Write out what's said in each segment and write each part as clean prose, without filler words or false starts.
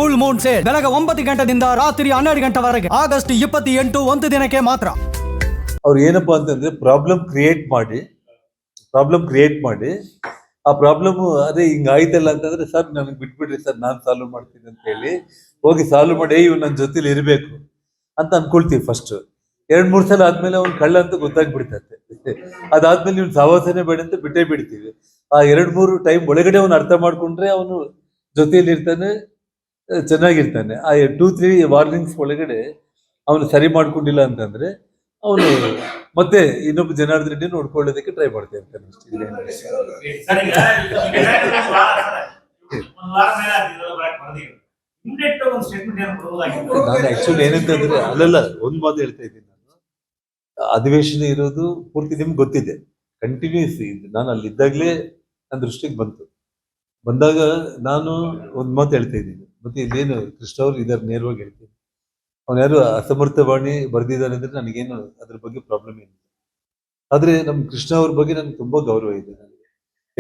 Full Moon sale ಬೆಳಗ್ಗೆ 9 ಗಂಟೆದಿಂದ ರಾತ್ರಿ 12 ಗಂಟೆವರೆಗೆ ಆಗಸ್ಟ್ 28 ಒಂದು ದಿನಕ್ಕೆ ಮಾತ್ರ. ಅವ್ರು ಏನಪ್ಪಾ ಅಂತಂದ್ರೆ ಪ್ರಾಬ್ಲಮ್ ಕ್ರಿಯೇಟ್ ಮಾಡಿ ಆ ಪ್ರಾಬ್ಲಮ್ ಅದೇ ಹಿಂಗ ಆಯ್ತಲ್ಲ ಅಂತಂದ್ರೆ ಸರ್ ನನಗೆ ಬಿಟ್ಬಿಡ್ರಿ ಸರ್ ನಾನು ಸಾಲ್ವ್ ಮಾಡ್ತೀನಿ ಅಂತ ಹೇಳಿ ಹೋಗಿ ಸಾಲ್ವ್ ಮಾಡಿ ಇವ್ ನನ್ನ ಜೊತೆಲಿ ಇರಬೇಕು ಅಂತ ಅನ್ಕೊಳ್ತೀವಿ. ಫಸ್ಟ್ 2-3 ಸಲ ಆದ್ಮೇಲೆ ಅವ್ನು ಕಳ್ಳ ಅಂತ ಗೊತ್ತಾಗ್ಬಿಡ್ತೈತೆ. ಅದಾದ್ಮೇಲೆ ಇವ್ನು ಸಹವಾಸನೆ ಬೇಡ ಅಂತ ಬಿಟ್ಟೇ ಬಿಡ್ತೀವಿ. ಆ 2-3 ಟೈಮ್ ಒಳಗಡೆ ಅವ್ನು ಅರ್ಥ ಮಾಡ್ಕೊಂಡ್ರೆ ಅವನು ಜೊತೆಯಲ್ಲಿ ಇರ್ತಾನೆ, ಚೆನ್ನಾಗಿರ್ತಾನೆ. ಆ 2-3 ವಾರ್ನಿಂಗ್ಸ್ ಒಳಗಡೆ ಅವನು ಸರಿ ಮಾಡ್ಕೊಂಡಿಲ್ಲ ಅಂತಂದ್ರೆ ಅವನು ಮತ್ತೆ ಇನ್ನೊಬ್ಬ ಜನಾರ್ದನ್ ರೆಡ್ಡಿ ನೋಡ್ಕೊಳ್ಳೋದಕ್ಕೆ ಟ್ರೈ ಮಾಡ್ತಾ ಇರ್ತಾನೆ. ನಾನು ಆಕ್ಚುಲಿ ಏನಂತಂದ್ರೆ ಅಲ್ಲೆಲ್ಲ ಒಂದ್ ಮಾತು ಹೇಳ್ತಾ ಇದ್ದೀನಿ, ನಾನು ಅಧಿವೇಶನ ಇರೋದು ಪೂರ್ತಿ ನಿಮ್ಗೆ ಗೊತ್ತಿದೆ, ಕಂಟಿನ್ಯೂಸ್ ಇದೆ. ನಾನು ಅಲ್ಲಿದ್ದಾಗ್ಲೇ ನನ್ನ ದೃಷ್ಟಿಗೆ ಬಂದಾಗ ನಾನು ಒಂದ್ ಮಾತು ಹೇಳ್ತಾ ಇದ್ದೀನಿ. ಮತ್ತೆ ಇಲ್ಲೇನು ಕೃಷ್ಣ ಅವ್ರು ಇದಾರೆ ನೇರವಾಗಿ ಹೇಳ್ತೀನಿ, ಅವ್ನು ಯಾರು ಅಸಮರ್ಥವಾಣಿ ಬರ್ದಿದ್ದಾರೆ ಅಂದ್ರೆ ನನಗೇನು ಅದ್ರ ಬಗ್ಗೆ ಪ್ರಾಬ್ಲಮ್ ಏನಿಲ್ಲ. ಆದ್ರೆ ನಮ್ ಕೃಷ್ಣ ಅವ್ರ ಬಗ್ಗೆ ನನ್ಗೆ ತುಂಬಾ ಗೌರವ ಇದೆ. ನನಗೆ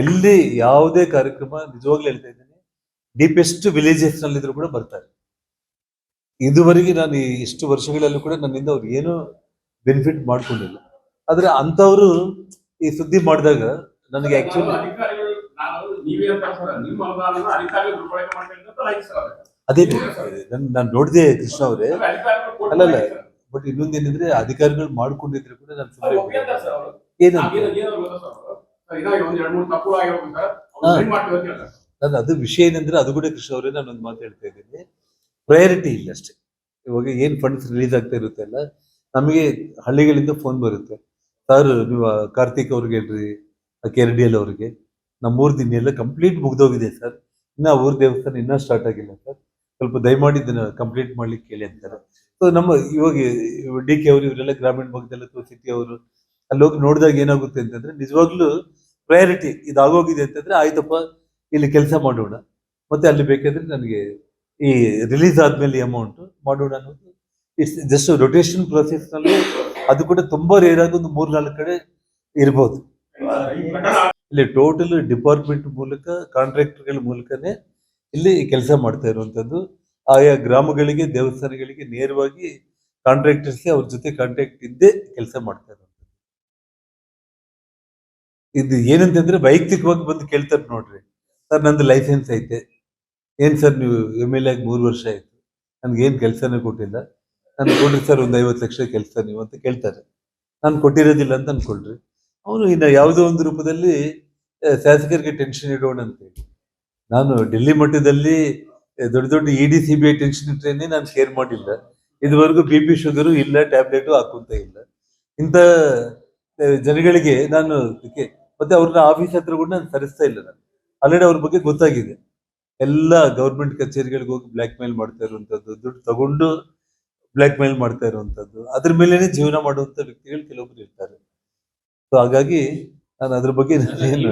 ಎಲ್ಲಿ ಯಾವುದೇ ಕಾರ್ಯಕ್ರಮ ನಿಜವಾಗ್ಲೂ ಹೇಳ್ತಾ ಇದ್ದೀನಿ, ಡೀಪೆಸ್ಟ್ ವಿಲೇಜಸ್ ನಲ್ಲಿದ್ರು ಕೂಡ ಬರ್ತಾರೆ. ಇದುವರೆಗೆ ನಾನು ಇಷ್ಟು ವರ್ಷಗಳಲ್ಲೂ ಕೂಡ ನನ್ನಿಂದ ಅವ್ರು ಏನು ಬೆನಿಫಿಟ್ ಮಾಡ್ಕೊಂಡಿಲ್ಲ. ಆದ್ರೆ ಅಂತವ್ರು ಈ ಸುದ್ದಿ ಮಾಡಿದಾಗ ನನಗೆ ಆಕ್ಚುಲಿ ಅದೇ ನಾನು ನೋಡಿದೆ ಕೃಷ್ಣ ಅವರೇ, ಅಲ್ಲಲ್ಲ ಬಟ್ ಇನ್ನೊಂದೇನಿದ್ರೆ ಅಧಿಕಾರಿಗಳು ಮಾಡ್ಕೊಂಡಿದ್ರೆ ಕೂಡ ನಾನು ನಾನು ಅದು ವಿಷಯ ಏನಂದ್ರೆ ಅದು ಕೂಡ ಕೃಷ್ಣ ಅವರೇ ನಾನು ಒಂದು ಮಾತು ಹೇಳ್ತಾ ಇದ್ದೀನಿ, ಪ್ರಯಾರಿಟಿ ಇಲ್ಲ ಅಷ್ಟೇ. ಇವಾಗ ಏನ್ ಫಂಡ್ಸ್ ರಿಲೀಸ್ ಆಗ್ತಾ ಇರುತ್ತೆ ಅಲ್ಲ, ನಮಗೆ ಹಳ್ಳಿಗಳಿಂದ ಫೋನ್ ಬರುತ್ತೆ, ಸರ್ ನೀವು ಕಾರ್ತಿಕ್ ಅವ್ರಿಗೆ ಹೇಳ್ರಿ, KRDL ಅವ್ರಿಗೆ ನಮ್ಮೂರ್ ದಿನ ಎಲ್ಲ ಕಂಪ್ಲೀಟ್ ಮುಗ್ದೋಗಿದೆ ಸರ್, ಇನ್ನ ಊರ್ ದೇವಸ್ಥಾನ ಇನ್ನೂ ಸ್ಟಾರ್ಟ್ ಆಗಿಲ್ಲ ಸರ್, ಸ್ವಲ್ಪ ದಯಮಾಡಿ ಇದನ್ನ ಕಂಪ್ಲೀಟ್ ಮಾಡ್ಲಿಕ್ಕೆ ಕೇಳಿ ಅಂತಾರೆ. ಸೊ ನಮ್ಮ ಇವಾಗ DK ಅವರು ಇವರೆಲ್ಲ ಗ್ರಾಮೀಣ ಭಾಗದಲ್ಲ ಅಥವಾ ಸಿಟಿ ಅವರು ಅಲ್ಲಿ ಹೋಗಿ ನೋಡಿದಾಗ ಏನಾಗುತ್ತೆ ಅಂತಂದ್ರೆ ನಿಜವಾಗ್ಲೂ ಪ್ರಯಾರಿಟಿ ಇದಾಗೋಗಿದೆ ಅಂತಂದ್ರೆ ಆಯ್ತಪ್ಪ ಇಲ್ಲಿ ಕೆಲಸ ಮಾಡೋಣ, ಮತ್ತೆ ಅಲ್ಲಿ ಬೇಕಾದ್ರೆ ನನಗೆ ಈ ರಿಲೀಸ್ ಆದ್ಮೇಲೆ ಅಮೌಂಟ್ ಮಾಡೋಣ ಅನ್ನೋದು ಇಟ್ಸ್ ಜಸ್ಟ್ ರೊಟೇಷನ್ ಪ್ರೊಸೆಸ್ ನಲ್ಲಿ. ಅದು ಕೂಡ ತುಂಬಾ ರೇರ್ ಆಗಿ ಒಂದು 3-4 ಕಡೆ ಇರ್ಬೋದು. ಇಲ್ಲಿ ಟೋಟಲ್ ಡಿಪಾರ್ಟ್ಮೆಂಟ್ ಮೂಲಕ ಕಾಂಟ್ರಾಕ್ಟರ್ಗಳ ಮೂಲಕನೇ ಇಲ್ಲಿ ಕೆಲಸ ಮಾಡ್ತಾ ಇರುವಂತದ್ದು. ಆಯಾ ಗ್ರಾಮಗಳಿಗೆ ದೇವಸ್ಥಾನಗಳಿಗೆ ನೇರವಾಗಿ ಕಾಂಟ್ರಾಕ್ಟರ್ಸ್ ಅವ್ರ ಜೊತೆ ಕಾಂಟ್ಯಾಕ್ಟ್ ಇದ್ದೇ ಕೆಲಸ ಮಾಡ್ತಾ ಇರುವಂತದ್ದು. ಇದು ಏನಂತಂದ್ರೆ ವೈಯಕ್ತಿಕವಾಗಿ ಬಂದು ಕೇಳ್ತಾರೆ, ನೋಡ್ರಿ ಸರ್ ನಂದು ಲೈಸೆನ್ಸ್ ಐತೆ, ಏನ್ ಸರ್ ನೀವು MLA ಆಗಿ 3 ವರ್ಷ ಆಯ್ತು, ನನ್ಗೆ ಏನ್ ಕೆಲಸನೇ ಕೊಟ್ಟಿಲ್ಲ, ನಾನು ಕೊಡ್ರಿ ಸರ್ ಒಂದು 50 ಲಕ್ಷ ಕೆಲಸ ನೀವು ಅಂತ ಕೇಳ್ತಾರೆ. ನಾನು ಕೊಟ್ಟಿರೋದಿಲ್ಲ ಅಂತ ಅನ್ಕೊಳ್ರಿ, ಅವನು ಇನ್ನ ಯಾವುದೋ ಒಂದು ರೂಪದಲ್ಲಿ ಶಾಸಕರಿಗೆ ಟೆನ್ಷನ್ ಇಡೋಣ ಅಂತ ಹೇಳಿ. ನಾನು ಡೆಲ್ಲಿ ಮಟ್ಟದಲ್ಲಿ ದೊಡ್ಡ ದೊಡ್ಡ ED CBI ಟೆನ್ಷನ್ ಇಟ್ರೇನೆ ನಾನು ಕೇರ್ ಮಾಡಿಲ್ಲ. ಇದುವರೆಗೂ BP ಶುಗರು ಇಲ್ಲ, ಟ್ಯಾಬ್ಲೆಟು ಹಾಕುಂತ ಇಲ್ಲ. ಇಂಥ ಜನಗಳಿಗೆ ನಾನು ಮತ್ತೆ ಅವ್ರನ್ನ ಆಫೀಸ್ ಹತ್ರ ಕೂಡ ನಾನು ಸರಿಸ್ತಾ ಇಲ್ಲ. ನಾನು ಆಲ್ರೆಡಿ ಅವ್ರ ಬಗ್ಗೆ ಗೊತ್ತಾಗಿದೆ. ಎಲ್ಲ ಗೌರ್ಮೆಂಟ್ ಕಚೇರಿಗಳಿಗೆ ಹೋಗಿ ಬ್ಲ್ಯಾಕ್ ಮೇಲ್ ಮಾಡ್ತಾ ಇರುವಂತದ್ದು, ದುಡ್ಡು ತಗೊಂಡು ಬ್ಲ್ಯಾಕ್ ಮೇಲ್ ಮಾಡ್ತಾ ಇರುವಂತದ್ದು, ಅದ್ರ ಮೇಲೇನೆ ಜೀವನ ಮಾಡುವಂತ ವ್ಯಕ್ತಿಗಳು ಕೆಲವೊಬ್ರು ಇರ್ತಾರೆ. ಸೊ ಹಾಗಾಗಿ ನಾನು ಅದ್ರ ಬಗ್ಗೆ ಏನು